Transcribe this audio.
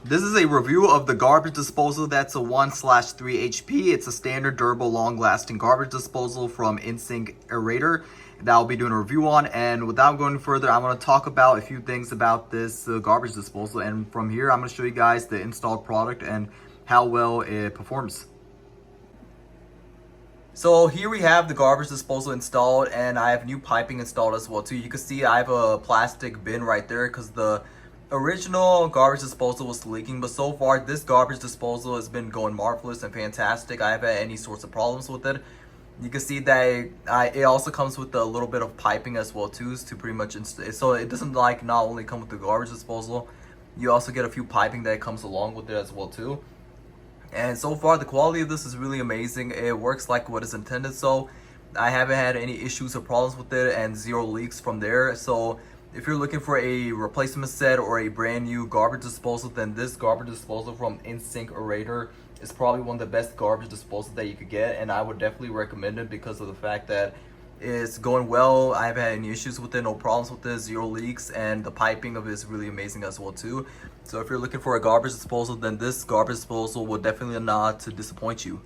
This is a review of the garbage disposal. That's a 1/3 HP. It's a standard, durable, long-lasting garbage disposal from InSinkErator that I'll be doing a review on. And without going further, I'm going to talk about a few things about this garbage disposal. And from here, I'm going to show you guys the installed product and how well it performs. So here we have the garbage disposal installed, and I have new piping installed as well too. You can see I have a plastic bin right there because the original garbage disposal was leaking, but so far this garbage disposal has been going marvelous and fantastic. I haven't had any sorts of problems with it. You can see that it also comes with a little bit of piping as well too, to pretty much so it doesn't like not only come with the garbage disposal, you also get a few piping that comes along with it as well too. And so far the quality of this is really amazing. It works like what is intended, so I haven't had any issues or problems with it, and zero leaks from there. So if you're looking for a replacement set or a brand new garbage disposal, then this garbage disposal from InSinkErator is probably one of the best garbage disposals that you could get, and I would definitely recommend it because of the fact that it's going well. I haven't had any issues with it, no problems with it, zero leaks, and the piping of it is really amazing as well too. So if you're looking for a garbage disposal, then this garbage disposal will definitely not to disappoint you.